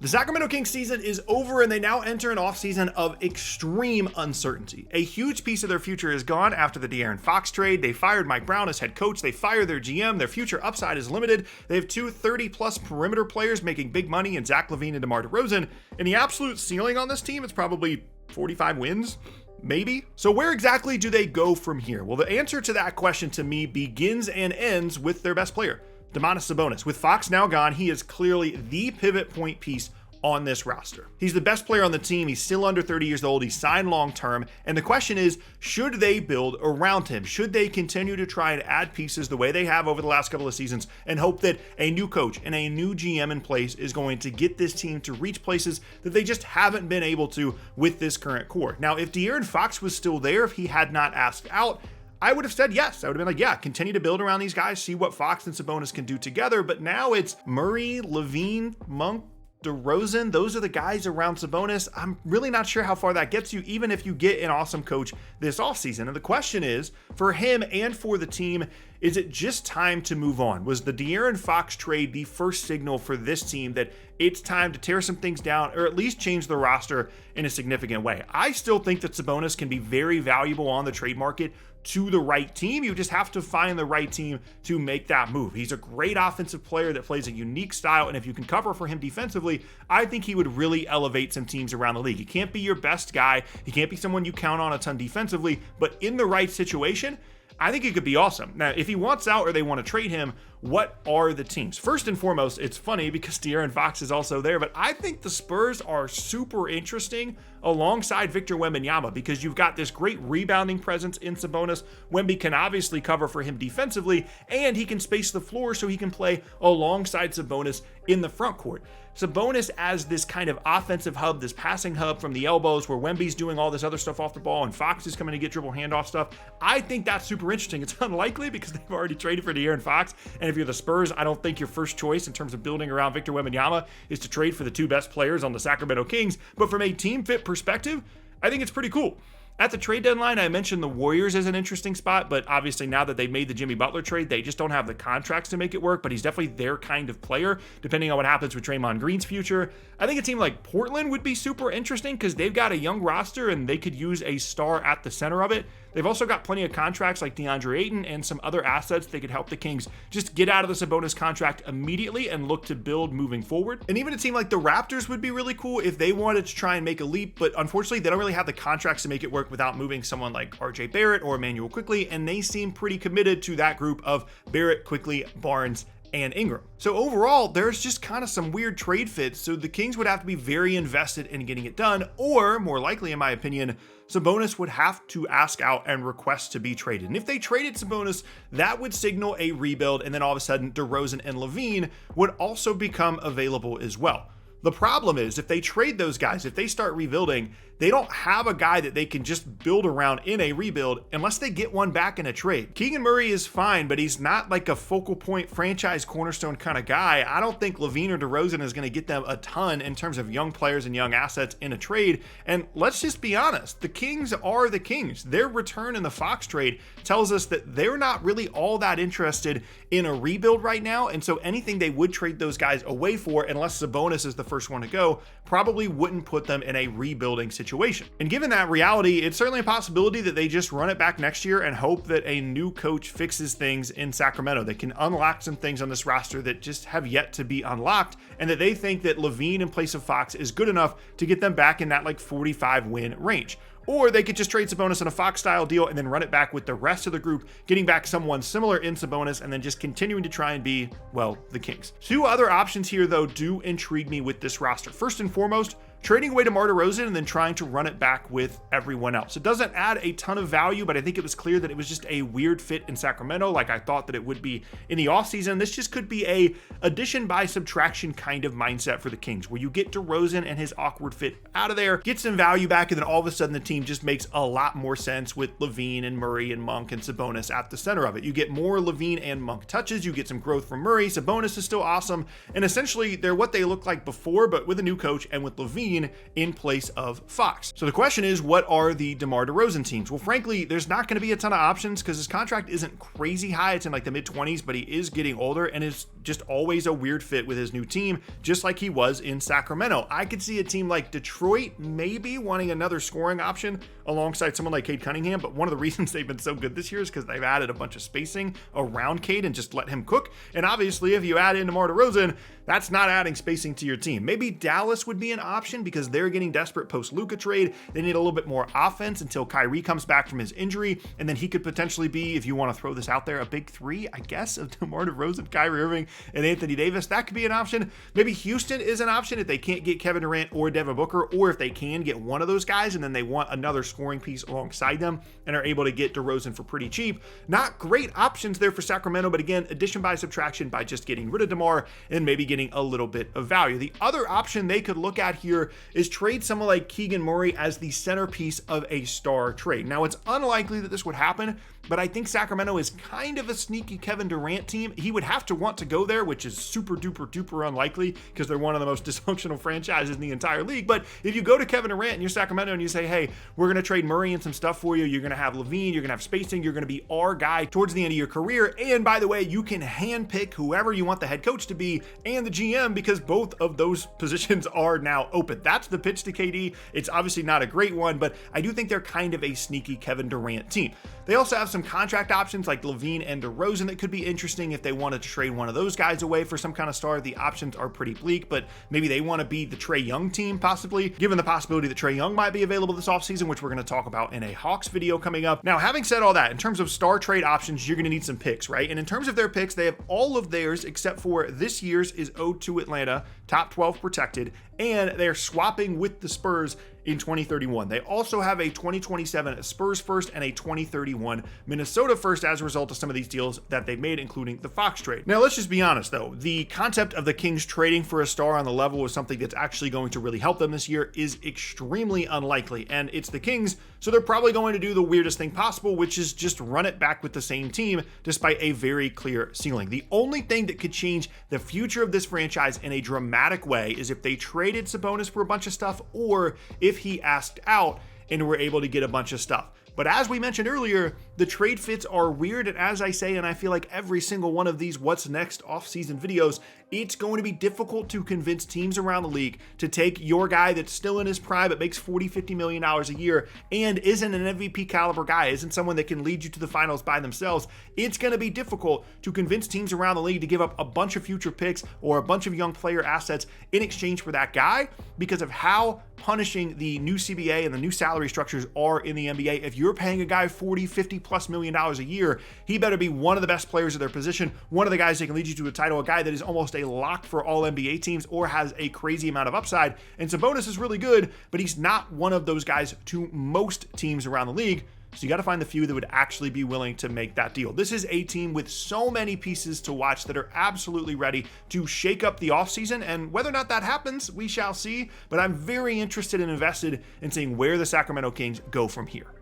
The Sacramento Kings season is over and they now enter an offseason of extreme uncertainty. A huge piece of their future is gone after the De'Aaron Fox trade. They fired Mike Brown as head coach. They fired their GM. Their future upside is limited. They have two 30-plus perimeter players making big money in Zach Lavine and DeMar DeRozan. And the absolute ceiling on this team is probably 45 wins. Maybe. So where exactly do they go from here? Well, the answer to that question to me begins and ends with their best player, Domantas Sabonis. With Fox now gone, he is clearly the pivot point piece on this roster. He's the best player on the team. He's still under 30 years old. He's signed long-term. And the question is, should they build around him? Should they continue to try and add pieces the way they have over the last couple of seasons and hope that a new coach and a new GM in place is going to get this team to reach places that they just haven't been able to with this current core? Now, if De'Aaron Fox was still there, if he had not asked out, I would have said yes. I would have been like, yeah, continue to build around these guys, see what Fox and Sabonis can do together. But now it's Murray, Lavine, Monk, DeRozan. Those are the guys around Sabonis. I'm really not sure how far that gets you, even if you get an awesome coach this offseason. And the question is, for him and for the team, is it just time to move on? Was the De'Aaron Fox trade the first signal for this team that it's time to tear some things down or at least change the roster in a significant way? I still think that Sabonis can be very valuable on the trade market to the right team. You just have to find the right team to make that move. He's a great offensive player that plays a unique style, and if you can cover for him defensively, I think he would really elevate some teams around the league. He can't be your best guy. He can't be someone you count on a ton defensively, but in the right situation, I think he could be awesome. Now, if he wants out or they want to trade him, what are the teams? First and foremost, it's funny because De'Aaron Fox is also there, but I think the Spurs are super interesting alongside Victor Wembanyama because you've got this great rebounding presence in Sabonis. Wemby can obviously cover for him defensively, and he can space the floor so he can play alongside Sabonis in the front court. Sabonis as this kind of offensive hub, this passing hub from the elbows where Wemby's doing all this other stuff off the ball and Fox is coming to get dribble handoff stuff. I think that's super interesting. It's unlikely because they've already traded for De'Aaron Fox, and if you're the Spurs, I don't think your first choice in terms of building around Victor Wembanyama is to trade for the two best players on the Sacramento Kings. But from a team fit perspective, I think it's pretty cool. At the trade deadline, I mentioned the Warriors as an interesting spot, but obviously now that they've made the Jimmy Butler trade, they just don't have the contracts to make it work, but he's definitely their kind of player, depending on what happens with Draymond Green's future. I think a team like Portland would be super interesting because they've got a young roster and they could use a star at the center of it. They've also got plenty of contracts like DeAndre Ayton and some other assets that could help the Kings just get out of the Sabonis contract immediately and look to build moving forward. And even a team like the Raptors would be really cool if they wanted to try and make a leap, but unfortunately they don't really have the contracts to make it work without moving someone like RJ Barrett or Emmanuel Quickley, and they seem pretty committed to that group of Barrett, Quickley, Barnes, and Ingram. So overall, there's just kind of some weird trade fits, so the Kings would have to be very invested in getting it done, or more likely, in my opinion, Sabonis would have to ask out and request to be traded. And if they traded Sabonis, that would signal a rebuild, and then all of a sudden, DeRozan and Lavine would also become available as well. The problem is, if they trade those guys, if they start rebuilding, they don't have a guy that they can just build around in a rebuild unless they get one back in a trade. Keegan Murray is fine, but he's not like a focal point franchise cornerstone kind of guy. I don't think Lavine or DeRozan is going to get them a ton in terms of young players and young assets in a trade. And let's just be honest, the Kings are the Kings. Their return in the Fox trade tells us that they're not really all that interested in a rebuild right now. And so anything they would trade those guys away for, unless Sabonis is the first one to go, probably wouldn't put them in a rebuilding situation. And given that reality, it's certainly a possibility that they just run it back next year and hope that a new coach fixes things in Sacramento. They can unlock some things on this roster that just have yet to be unlocked, and that they think that Lavine in place of Fox is good enough to get them back in that like 45 win range. Or they could just trade Sabonis in a Fox-style deal and then run it back with the rest of the group, getting back someone similar in Sabonis and then just continuing to try and be, well, the Kings. Two other options here, though, do intrigue me with this roster. First and foremost, trading away DeMar DeRozan and then trying to run it back with everyone else. It doesn't add a ton of value, but I think it was clear that it was just a weird fit in Sacramento, like I thought that it would be in the offseason. This just could be a addition by subtraction kind of mindset for the Kings, where you get DeRozan and his awkward fit out of there, get some value back, and then all of a sudden the team just makes a lot more sense with Lavine and Murray and Monk and Sabonis at the center of it. You get more Lavine and Monk touches, you get some growth from Murray, Sabonis is still awesome, and essentially they're what they looked like before, but with a new coach and with Lavine Lavine in place of Fox. So the question is, what are the DeMar DeRozan teams? Well, frankly, there's not going to be a ton of options because his contract isn't crazy high. It's in like the mid-20s, but he is getting older and is just always a weird fit with his new team, just like he was in Sacramento. I could see a team like Detroit maybe wanting another scoring option alongside someone like Cade Cunningham, but one of the reasons they've been so good this year is because they've added a bunch of spacing around Cade and just let him cook. And obviously, if you add in DeMar DeRozan, that's not adding spacing to your team. Maybe Dallas would be an option because they're getting desperate post-Luka trade. They need a little bit more offense until Kyrie comes back from his injury, and then he could potentially be, if you want to throw this out there, a big three, I guess, of DeMar DeRozan, Kyrie Irving, and Anthony Davis. That could be an option. Maybe Houston is an option if they can't get Kevin Durant or Devin Booker, or if they can get one of those guys and then they want another scoring piece alongside them and are able to get DeRozan for pretty cheap. Not great options there for Sacramento, but again, addition by subtraction by just getting rid of DeMar and maybe getting a little bit of value. The other option they could look at here is trade someone like Keegan Murray as the centerpiece of a star trade. Now, it's unlikely that this would happen, but I think Sacramento is kind of a sneaky Kevin Durant team. He would have to want to go there, which is super duper duper unlikely because they're one of the most dysfunctional franchises in the entire league. But if you go to Kevin Durant and you're Sacramento and you say, hey, we're going to trade Murray and some stuff for you, you're going to have Lavine, you're going to have spacing, you're going to be our guy towards the end of your career. And by the way, you can handpick whoever you want the head coach to be and the GM because both of those positions are now open. That's the pitch to KD. It's obviously not a great one, but I do think they're kind of a sneaky Kevin Durant team. They also have some contract options like Lavine and DeRozan that could be interesting if they wanted to trade one of those guys away for some kind of star. The options are pretty bleak, but maybe they want to be the Trae Young team, possibly, given the possibility that Trae Young might be available this offseason, which we're going to talk about in a Hawks video coming up. Now, having said all that, in terms of star trade options, you're going to need some picks, right? And in terms of their picks, they have all of theirs except for this year's is owed to Atlanta, top 12 protected, and they're swapping with the Spurs in 2031. They also have a 2027 Spurs first and a 2031 Minnesota first as a result of some of these deals that they've made, including the Fox trade. Now, let's just be honest though. The concept of the Kings trading for a star on the level of something that's actually going to really help them this year is extremely unlikely. And it's the Kings, so they're probably going to do the weirdest thing possible, which is just run it back with the same team despite a very clear ceiling. The only thing that could change the future of this franchise in a dramatic way is if they traded Sabonis for a bunch of stuff, or if he asked out and were able to get a bunch of stuff. But as we mentioned earlier, the trade fits are weird, and as I say, and I feel like every single one of these What's Next offseason videos, it's going to be difficult to convince teams around the league to take your guy that's still in his prime but makes $40-50 million a year and isn't an MVP caliber guy, isn't someone that can lead you to the finals by themselves. It's going to be difficult to convince teams around the league to give up a bunch of future picks or a bunch of young player assets in exchange for that guy because of how punishing the new CBA and the new salary structures are in the NBA. If you're paying a guy $40-50+ million a year, he better be one of the best players of their position, one of the guys that can lead you to a title, a guy that is almost a lock for all NBA teams or has a crazy amount of upside. And Sabonis is really good, but he's not one of those guys to most teams around the league. So you got to find the few that would actually be willing to make that deal. This is a team with so many pieces to watch that are absolutely ready to shake up the offseason. And whether or not that happens, we shall see. But I'm very interested and invested in seeing where the Sacramento Kings go from here.